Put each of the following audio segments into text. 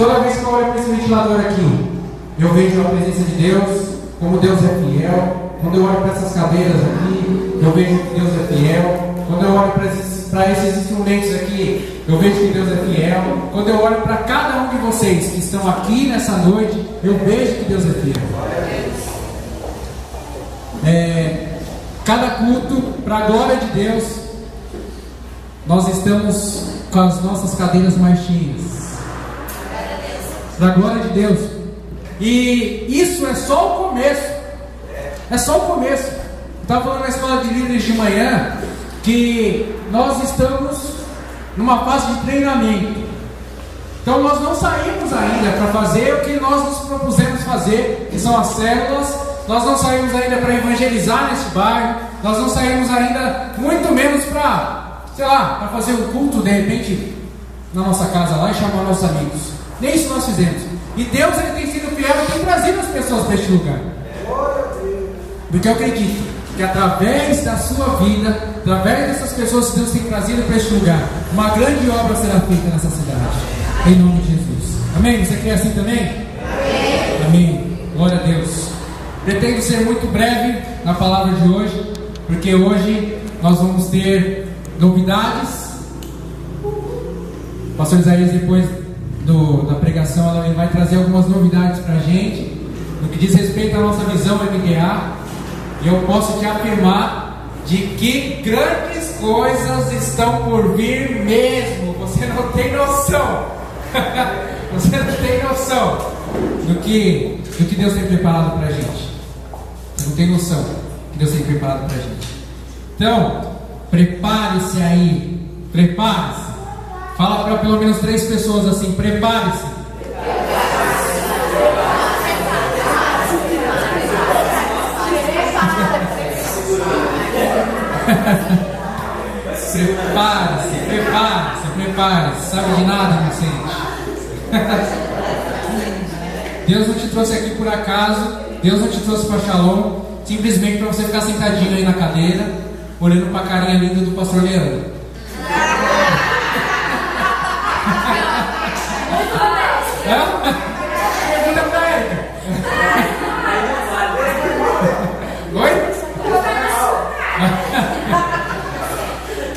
toda vez que eu olho para esse ventilador aqui, eu vejo a presença de Deus, como Deus é fiel. Quando eu olho para essas cadeiras aqui, eu vejo que Deus é fiel. Quando eu olho para esses instrumentos aqui, eu vejo que Deus é fiel. Quando eu olho para cada um de vocês que estão aqui nessa noite, eu vejo que Deus é fiel. Cada culto, para a glória de Deus, nós estamos com as nossas cadeiras mais cheias. Para a glória de Deus. E isso é só o começo. É só o começo. Eu estava falando na escola de líderes de manhã que nós estamos numa fase de treinamento. Então nós não saímos ainda para fazer o que nós nos propusemos fazer, que são as células. Nós não saímos ainda para evangelizar nesse bairro. Nós não saímos ainda, muito menos para, para fazer um culto de repente na nossa casa lá e chamar nossos amigos. Nem isso nós fizemos. E Deus, ele tem sido fiel e tem trazido as pessoas para este lugar. Porque eu acredito que através da sua vida, através dessas pessoas que Deus tem trazido para este lugar, uma grande obra será feita nessa cidade. Em nome de Jesus. Amém? Você quer assim também? Amém. Amém. Glória a Deus. Pretendo ser muito breve na palavra de hoje, porque hoje nós vamos ter novidades. O pastor Isaías, depois da pregação, ele vai trazer algumas novidades para a gente, no que diz respeito à nossa visão MDA. E eu posso te afirmar de que grandes coisas estão por vir mesmo. Você não tem noção. Você não tem noção do que Deus tem preparado para a gente. Você não tem noção do que Deus tem preparado para a gente. Então, prepare-se aí. Prepare-se. Fala para pelo menos 3 pessoas assim: prepare-se. Prepare-se. Sabe de nada, inocente. Deus não te trouxe aqui por acaso. Deus não te trouxe para Shalom simplesmente para você ficar sentadinho aí na cadeira, olhando para a carinha linda do pastor Leandro. Pergunta para ele. Oi?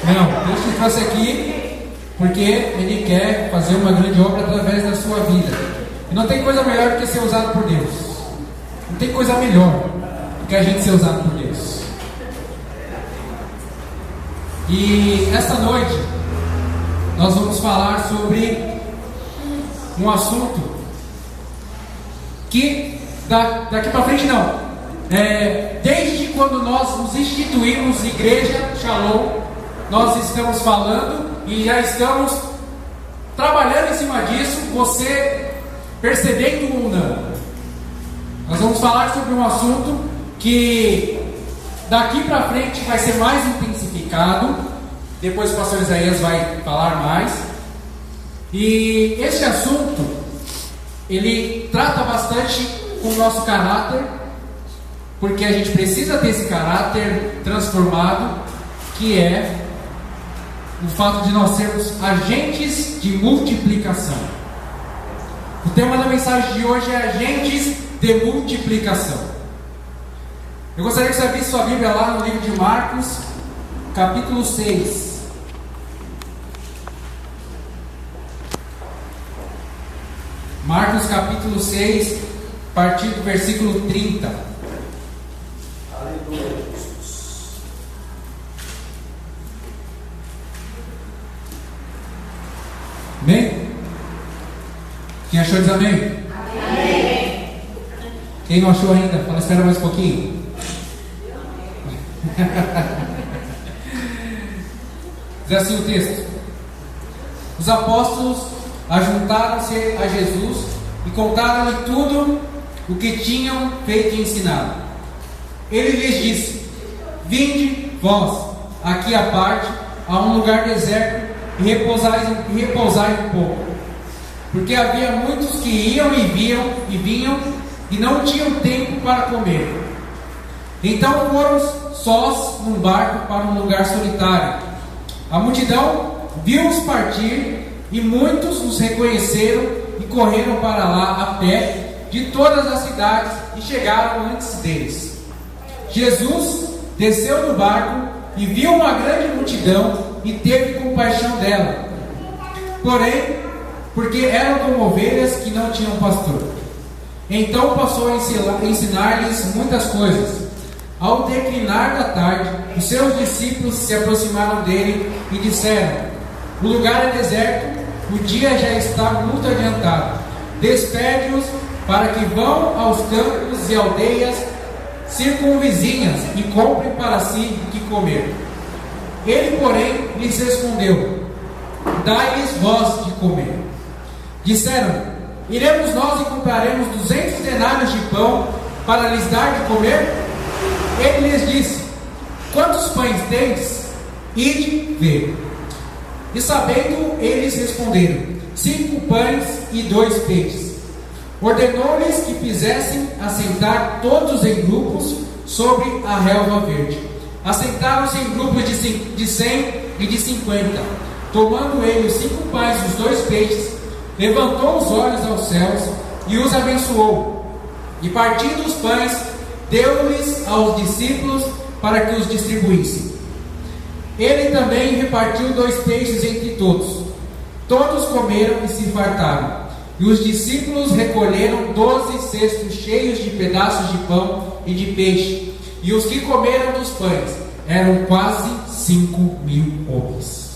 Não, Deus te trouxe aqui porque Ele quer fazer uma grande obra através da sua vida. E não tem coisa melhor do que ser usado por Deus. Não tem coisa melhor do que a gente ser usado por Deus. E esta noite nós vamos falar sobre um assunto que daqui para frente não. Desde quando nós nos instituímos Igreja Shalom, nós estamos falando e já estamos trabalhando em cima disso, você percebendo ou não. Nós vamos falar sobre um assunto que daqui para frente vai ser mais intensificado. Depois o pastor Isaías vai falar mais. E este assunto, ele trata bastante com o nosso caráter, porque a gente precisa ter esse caráter transformado, que é o fato de nós sermos agentes de multiplicação. O tema da mensagem de hoje é agentes de multiplicação. Eu gostaria que você abrisse sua Bíblia lá no livro de Marcos, capítulo 6. Marcos capítulo 6, a partir do versículo 30. Aleluia. Amém? Quem achou diz amém? Amém. Quem não achou ainda, fala, espera mais um pouquinho. Diz assim o texto: os apóstolos ajuntaram-se a Jesus e contaram-lhe tudo o que tinham feito e ensinado. Ele lhes disse: vinde vós aqui à parte, a um lugar deserto, e repousai um pouco. Porque havia muitos que iam e vinham e não tinham tempo para comer. Então foram sós num barco para um lugar solitário. A multidão viu-os partir, e muitos os reconheceram e correram para lá a pé de todas as cidades e chegaram antes deles. Jesus desceu do barco e viu uma grande multidão e teve compaixão dela. Porém, porque eram como ovelhas que não tinham pastor. Então passou a ensinar-lhes muitas coisas. Ao declinar da tarde, os seus discípulos se aproximaram dele e disseram: o lugar é deserto, o dia já está muito adiantado. Despede-os para que vão aos campos e aldeias circunvizinhas e comprem para si o que comer. Ele, porém, lhes respondeu: dai-lhes vós de comer. Disseram: iremos nós e compraremos 200 denários de pão para lhes dar de comer? Ele lhes disse: quantos pães tendes? Ide ver. E sabendo, eles responderam: 5 pães e 2 peixes. Ordenou-lhes que fizessem assentar todos em grupos sobre a relva verde. Assentaram-se em grupos de 100 e de 50. Tomando ele os 5 pães e os 2 peixes, levantou os olhos aos céus e os abençoou. E partindo os pães, deu-lhes aos discípulos para que os distribuíssem. Ele também repartiu 2 peixes entre todos. Todos comeram e se fartaram. E os discípulos recolheram 12 cestos cheios de pedaços de pão e de peixe. E os que comeram dos pães eram quase 5.000 homens.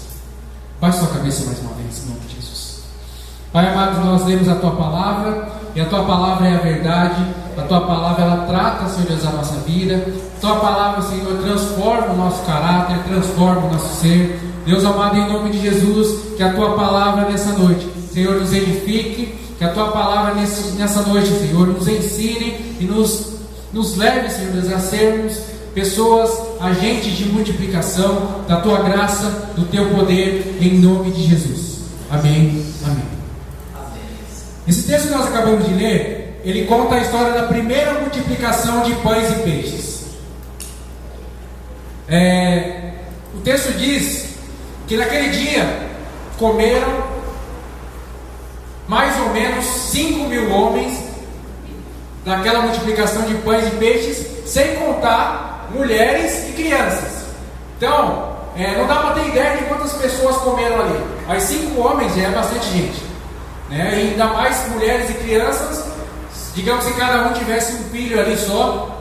Baixe sua cabeça mais uma vez, em nome de Jesus. Pai amado, nós lemos a Tua Palavra, e a Tua Palavra é a verdade. A Tua Palavra, ela trata, Senhor Deus, a nossa vida. A Tua Palavra, Senhor, transforma o nosso caráter, transforma o nosso ser. Deus amado, em nome de Jesus, que a Tua Palavra nessa noite, Senhor, nos edifique. Que a Tua Palavra nessa noite, Senhor, nos ensine e nos leve, Senhor Deus, a sermos pessoas, agentes de multiplicação da Tua graça, do Teu poder, em nome de Jesus. Amém. Amém. Esse texto que nós acabamos de ler, ele conta a história da primeira multiplicação de pães e peixes. O texto diz que naquele dia comeram mais ou menos 5.000 homens daquela multiplicação de pães e peixes, sem contar mulheres e crianças. Então, não dá para ter ideia de quantas pessoas comeram ali. Mas 5 homens já é bastante gente, né? E ainda mais mulheres e crianças. Digamos que cada um tivesse um filho ali só,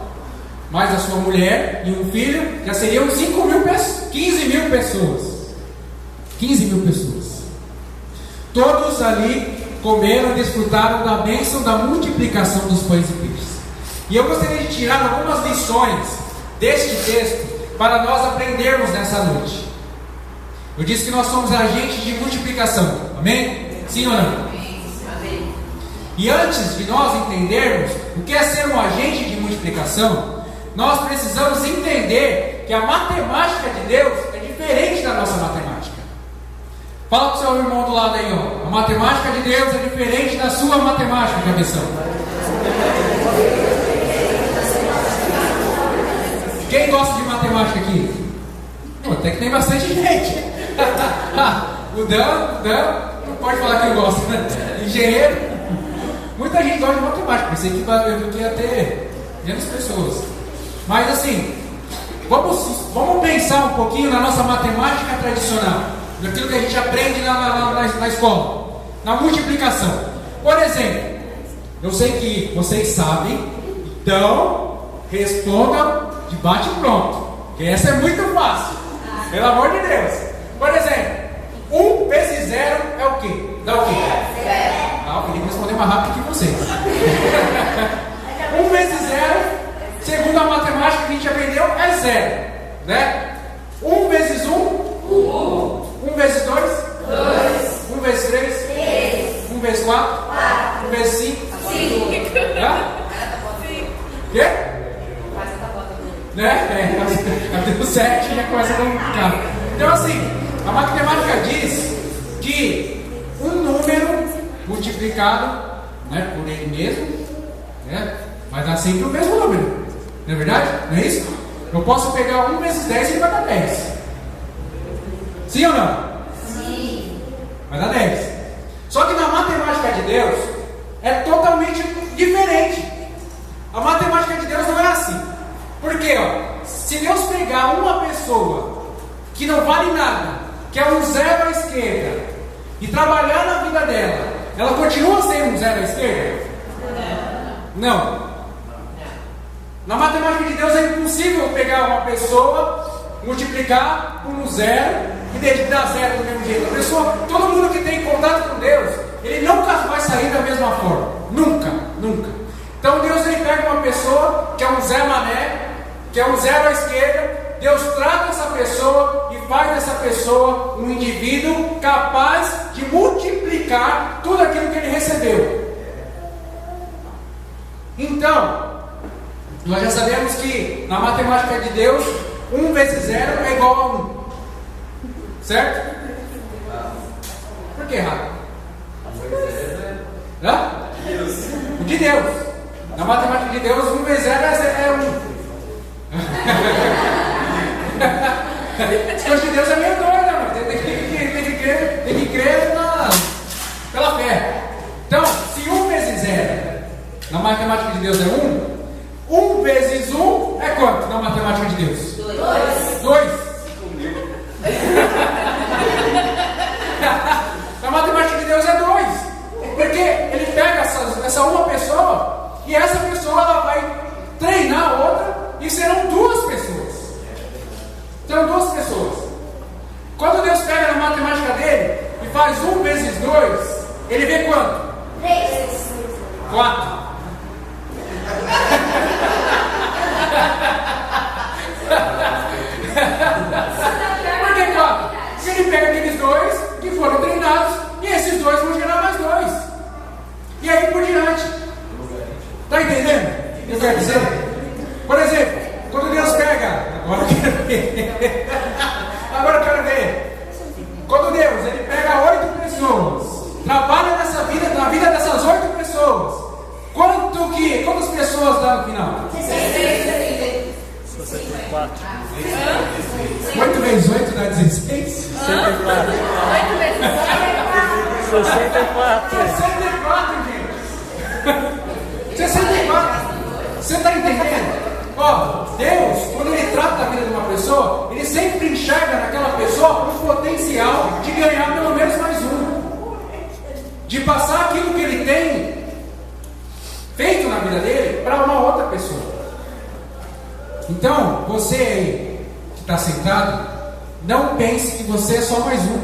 mais a sua mulher e um filho, já seriam 5.000 pessoas, 15.000 pessoas. 15.000 pessoas. Todos ali comeram e desfrutaram da bênção da multiplicação dos pães e peixes. E eu gostaria de tirar algumas lições deste texto para nós aprendermos nessa noite. Eu disse que nós somos agentes de multiplicação. Amém? Sim ou não? Amém. E antes de nós entendermos o que é ser um agente de multiplicação, nós precisamos entender que a matemática de Deus é diferente da nossa matemática. Fala para o seu irmão do lado aí, ó. A matemática de Deus é diferente da sua matemática, cabeção. Quem gosta de matemática aqui? Pô, até que tem bastante gente. O Dan, não pode falar que eu gosto, né? Engenheiro. Muita gente gosta de matemática. Pensei que ia ter menos pessoas. Mas assim, vamos pensar um pouquinho na nossa matemática tradicional, daquilo que a gente aprende na escola, na multiplicação. Por exemplo, eu sei que vocês sabem, então respondam de bate pronto, que essa é muito fácil, pelo amor de Deus. Por exemplo, 1 vezes 0 é o quê? Dá o quê? Eu queria responder mais rápido que vocês. 1 vezes 0, segundo a matemática que a gente aprendeu, é 0, né? 1 vezes 1, 1 vezes 2, 1 vezes 3, 1 vezes 4, 1 vezes 5, 5. Quê? Né? Até o 7 já começa a complicar. Então assim, a matemática diz que um número multiplicado, né, por ele mesmo, né, vai dar sempre o mesmo número. Não é verdade? Não é isso? Eu posso pegar 1 vezes 10 e ele vai dar 10. Sim ou não? Sim. Vai dar 10. Só que na matemática matemática de Deus é totalmente diferente. A matemática de Deus não é assim. Por quê? Se Deus pegar uma pessoa que não vale nada, que é um zero à esquerda, e trabalhar na vida dela, ela continua sendo um zero à esquerda? Não. Na matemática de Deus é impossível pegar uma pessoa, multiplicar por um zero e dar zero do mesmo jeito. A pessoa, todo mundo que tem contato com Deus, ele nunca vai sair da mesma forma. Nunca, nunca. Então Deus, ele pega uma pessoa que é um Zé Mané, que é um zero à esquerda. Deus trata essa pessoa e faz dessa pessoa um indivíduo capaz de multiplicar tudo aquilo que ele recebeu. Então, nós já sabemos que na matemática de Deus, 1 vezes 0 é igual a 1. Certo? Por que errado? Hã? O de Deus. Na matemática de Deus, 1 vezes 0 é 1. As de Deus é meio doida, mano. Tem que crer pela fé. Então, se 1 vezes 0 na matemática de Deus é 1, 1 vezes 1 é quanto na matemática de Deus? 2. Na matemática de Deus é 2. Porque ele pega essa uma pessoa e essa pessoa ela vai treinar a outra e serão 2 pessoas. Serão 2 pessoas. Quando Deus pega na matemática dele e faz 1 vezes 2, ele vê quanto? 3. 4. Por que 4? Porque ele pega aqueles 2 que foram treinados e esses 2 vão gerar mais 2. E aí por diante. Está entendendo o que eu quero dizer? Por exemplo, quando Deus pega. Agora eu quero ver. Agora eu quero ver. Quando Deus ele pega 8 pessoas, trabalha na vida dessas 8 pessoas. Quantas pessoas dá no final? 64. 8 vezes 8 dá 16? 64. 8 vezes 64. 64, gente. 64. Você está entendendo? Ó, Deus, quando Ele trata a vida de uma pessoa, Ele sempre enxerga naquela pessoa o potencial de ganhar pelo menos mais um. De passar aquilo que Ele tem feito na vida dele para uma outra pessoa. Então, você aí que está sentado, não pense que você é só mais um.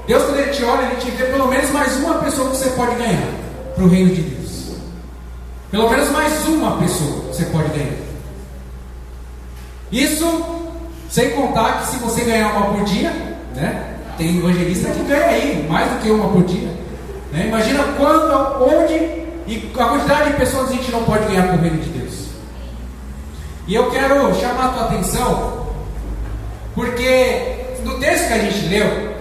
Deus, quando Ele te olha, Ele te vê pelo menos mais uma pessoa que você pode ganhar para o reino de Deus. Pelo menos mais uma pessoa que você pode ganhar. Isso sem contar que se você ganhar uma por dia, né? Tem evangelista que ganha aí mais do que uma por dia, né? Imagina quando, onde e a quantidade de pessoas a gente não pode ganhar para o reino de Deus. E eu quero chamar a tua atenção, porque no texto que a gente leu,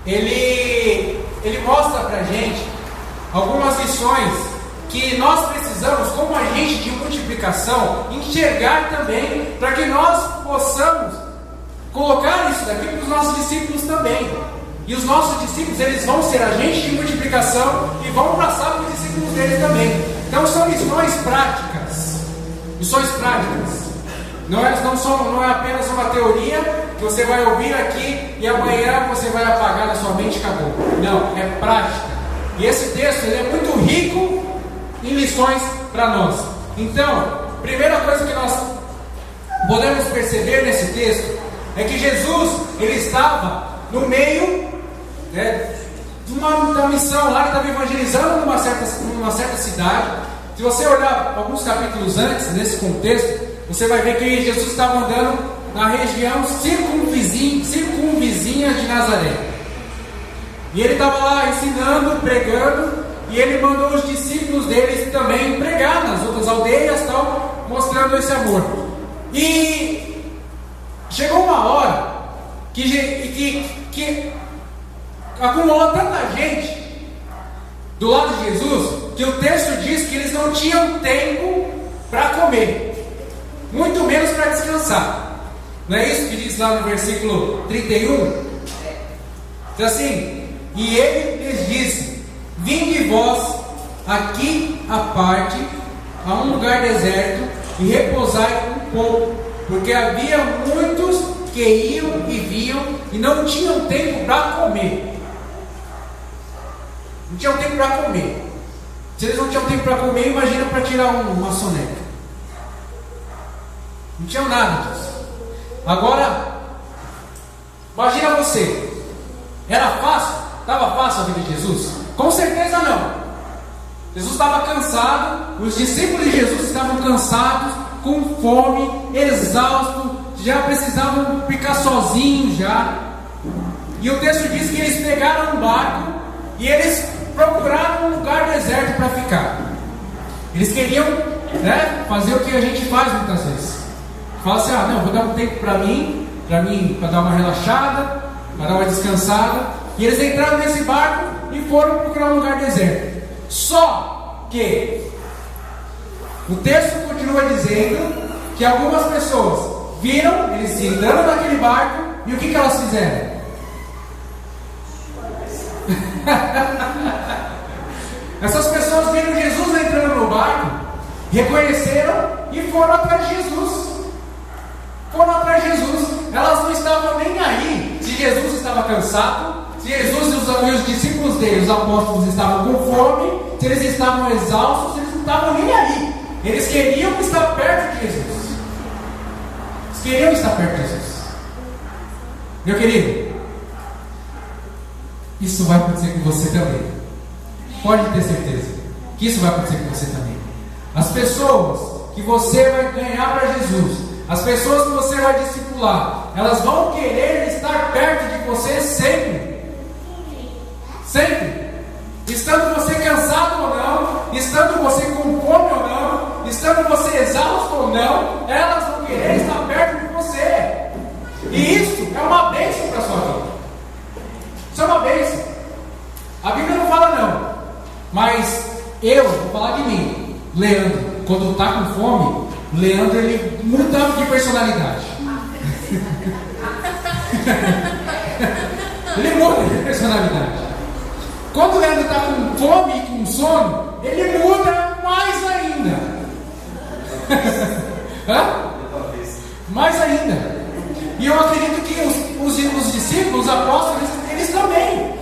ele mostra para a gente algumas lições que nós precisamos, como agente de multiplicação, enxergar também, para que nós possamos colocar isso daqui para os nossos discípulos também. E os nossos discípulos, eles vão ser agentes de multiplicação e vão passar para os discípulos deles também. Então são lições práticas. Lições práticas. Não é apenas uma teoria que você vai ouvir aqui e amanhã você vai apagar na sua mente e acabou. Não, é prática. E esse texto ele é muito rico em lições para nós. Então, primeira coisa que nós podemos perceber nesse texto é que Jesus, ele estava no meio, né, da missão lá, ele estava evangelizando numa certa cidade. Se você olhar alguns capítulos antes, nesse contexto, você vai ver que Jesus estava andando na região circunvizinha de Nazaré. E ele estava lá ensinando, pregando, e ele mandou os discípulos deles também pregar nas outras aldeias, tal, mostrando esse amor. E chegou uma hora que acumulou tanta gente do lado de Jesus, que o texto diz que eles não tinham tempo para comer, muito menos para descansar. Não é isso que diz lá no versículo 31? Diz assim: e ele lhes disse: vinde vós aqui à parte, a um lugar deserto, e repousai um pouco, porque havia muitos que iam e vinham e não tinham tempo para comer. Não tinham tempo para comer. Se eles não tinham tempo para comer, imagina para tirar uma soneca. Não tinham nada disso. Agora, imagina você. Era fácil? Estava fácil a vida de Jesus? Com certeza não. Jesus estava cansado, os discípulos de Jesus estavam cansados, com fome, exaustos, já precisavam ficar sozinhos já. E o texto diz que eles pegaram um barco e eles procuraram um lugar deserto para ficar. Eles queriam, fazer o que a gente faz muitas vezes. Fala assim, não, vou dar um tempo para mim, para dar uma relaxada, para dar uma descansada. E eles entraram nesse barco e foram procurar um lugar deserto. Só que o texto continua dizendo que algumas pessoas viram eles entrando naquele barco e o que elas fizeram? Essas pessoas viram Jesus entrando no barco, reconheceram e foram atrás de Jesus. Foram atrás de Jesus. Elas não estavam nem aí se Jesus estava cansado, se Jesus e os discípulos dele, os apóstolos, estavam com fome, se eles estavam exaustos, eles não estavam nem aí. Eles queriam estar perto de Jesus. Eles queriam estar perto de Jesus. Meu querido, isso vai acontecer com você também. Pode ter certeza que isso vai acontecer com você também. As pessoas que você vai ganhar para Jesus, as pessoas que você vai discipular, elas vão querer estar perto de você sempre. Sempre. Estando você cansado ou não, estando você com fome ou não, estando você exausto ou não, elas vão querer estar perto de você. E isso é uma bênção para a sua vida. Isso é uma bênção. A Bíblia não fala não, mas eu vou falar de mim. Leandro, quando está com fome, Leandro ele muda de personalidade. Ele muda de personalidade. Quando o Leandro está com fome e com sono, ele muda mais ainda. Mais ainda. E eu acredito que os discípulos, os apóstolos, eles também.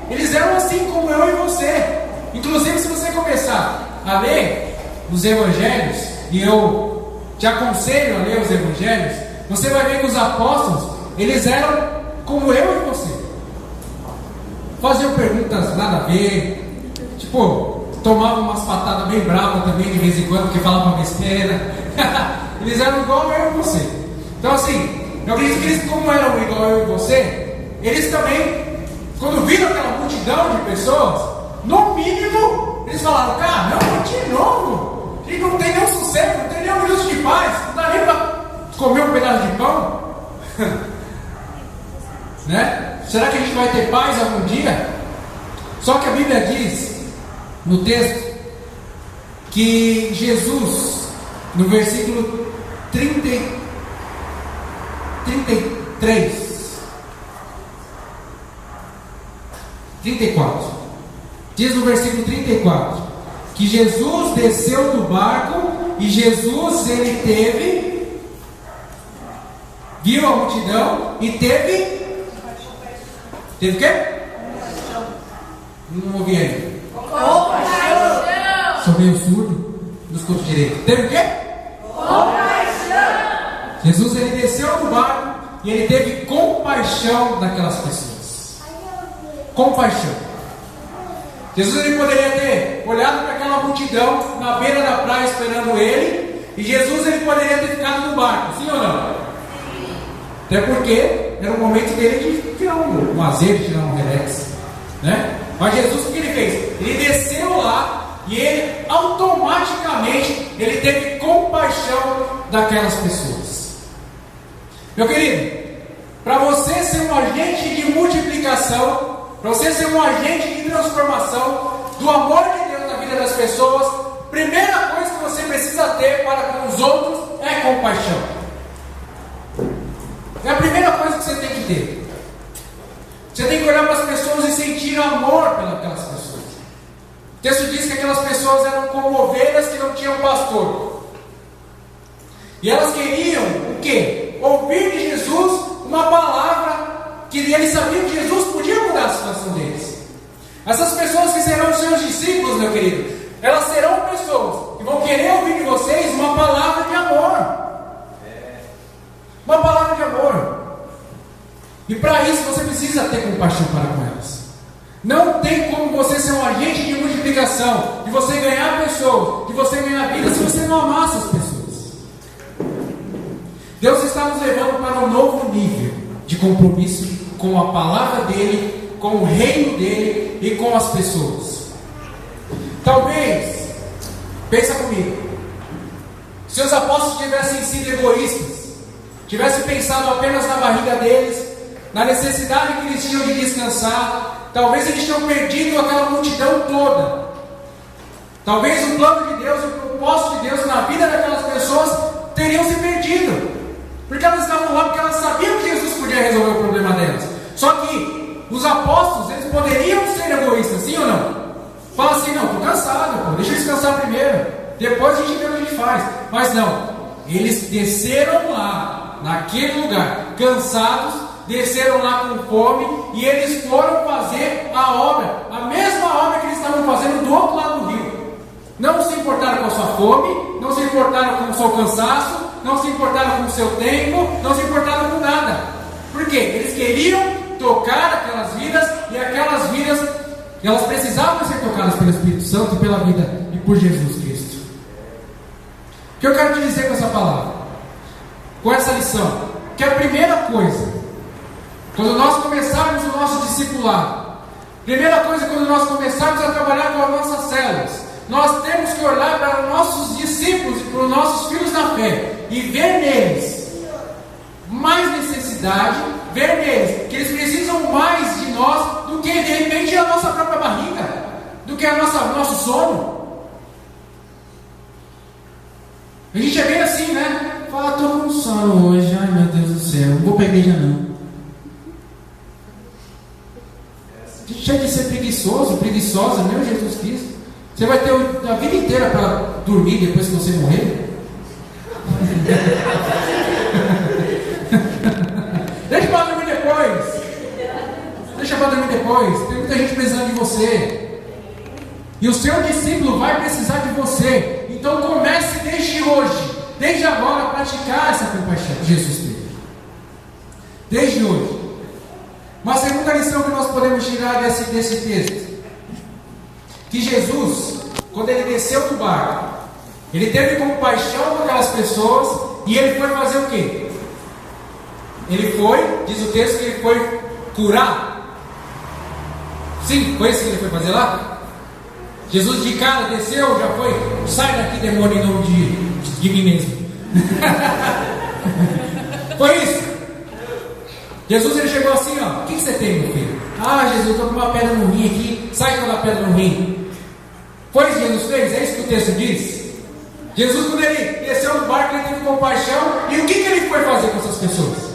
Eles eram assim como eu e você. Inclusive, se você começar a ler os evangelhos, e eu te aconselho a ler os evangelhos, você vai ver que os apóstolos, eles eram como eu e você. Faziam perguntas nada a ver, tipo, tomavam umas patadas bem bravas também de vez em quando, porque falavam besteira. Eles eram igual eu e você. Então assim, eu acredito que eles, como eram igual eu e você, eles também, quando viram aquela multidão de pessoas, no mínimo, eles falaram, caramba, de novo, a gente não tem nenhum sossego, não tem nenhum minuto de paz, não dá nem para comer um pedaço de pão. Né? Será que a gente vai ter paz algum dia? Só que a Bíblia diz no texto que Jesus, no versículo 33, diz no versículo 34 que Jesus desceu do barco e Jesus viu a multidão e teve o quê? Não ouvi aí. Compaixão. Sou meio surdo, não escuto direito. Teve o quê? Compaixão. Jesus ele desceu do barco e ele teve compaixão daquelas pessoas. Compaixão. Jesus ele poderia ter olhado para aquela multidão na beira da praia esperando ele, e Jesus ele poderia ter ficado no barco, sim ou não? Até porque era o momento dele de tirar um azeite, tirar um relax, né? Mas Jesus o que ele fez? Ele desceu lá e ele automaticamente ele teve compaixão daquelas pessoas. Meu querido, para você ser um agente de multiplicação, para você ser um agente de transformação do amor de Deus na vida das pessoas, primeira coisa que você precisa ter para com os outros é compaixão. É a primeira coisa que você tem que ter. Você tem que olhar para as pessoas e sentir sentiram amor pelas pessoas. O texto diz que aquelas pessoas eram como ovelhas que não tinham pastor. E elas queriam o quê? Ouvir de Jesus uma palavra que eles sabiam que Jesus podia mudar a situação deles. Essas pessoas que serão seus discípulos, meu querido, elas serão pessoas que vão querer ouvir de vocês uma palavra de amor. Uma palavra de amor. E para isso você precisa ter compaixão para com elas. Não tem como você ser um agente de multiplicação, de você ganhar pessoas, de você ganhar vida, se você não amar essas pessoas. Deus está nos levando para um novo nível de compromisso com a palavra dele, com o reino dele e com as pessoas. Talvez, pensa comigo, se os apóstolos tivessem sido egoístas, tivessem pensado apenas na barriga deles, na necessidade que eles tinham de descansar, talvez eles tinham perdido aquela multidão toda. Talvez o plano de Deus, o propósito de Deus na vida daquelas pessoas teriam se perdido, porque elas estavam lá porque elas sabiam que Jesus podia resolver o problema delas. Só que os apóstolos, eles poderiam ser egoístas, sim ou não? Fala assim, não, estou cansado, pô, deixa eu descansar primeiro, depois a gente vê o que a gente faz. Mas não, eles desceram lá, naquele lugar, cansados, desceram lá com fome, e eles foram fazer a obra, a mesma obra que eles estavam fazendo do outro lado do rio. Não se importaram com a sua fome, não se importaram com o seu cansaço, não se importaram com o seu tempo, não se importaram com nada. Por quê? Eles queriam tocar aquelas vidas, e aquelas vidas, elas precisavam ser tocadas pelo Espírito Santo e pela vida e por Jesus Cristo. O que eu quero te dizer com essa palavra, com essa lição, que a primeira coisa, quando nós começarmos o nosso discipulado, primeira coisa, quando nós começarmos a trabalhar com as nossas células, nós temos que olhar para os nossos discípulos e para os nossos filhos na fé e ver neles mais necessidade, ver neles que eles precisam mais de nós do que de repente a nossa própria barriga, do que nosso sono. A gente é bem assim, né? Fala, estou com sono hoje, ai meu Deus do céu, não vou para a igreja não. Deixa de ser preguiçoso, preguiçosa, meu Jesus Cristo. Você vai ter a vida inteira para dormir depois que você morrer. Deixa para dormir depois. Deixa para dormir depois. Tem muita gente precisando de você. E o seu discípulo vai precisar de você. Então comece desde hoje, desde agora, a praticar essa compaixão que Jesus teve. Desde hoje. Uma segunda lição que nós podemos tirar desse texto, que Jesus, quando ele desceu do barco, ele teve compaixão com aquelas pessoas, e ele foi fazer o quê? Ele foi, diz o texto, que ele foi curar. Sim, foi isso que ele foi fazer lá? Jesus de cara desceu, já foi, sai daqui demônio em nome de mim mesmo. Foi isso. Jesus ele chegou assim, ó, o que você tem, meu filho? Ah, Jesus, estou com uma pedra no rim aqui, sai com a pedra no rim. Foi isso que Jesus fez? É isso que o texto diz? Jesus, quando ele desceu do barco, ele teve compaixão, e o que ele foi fazer com essas pessoas?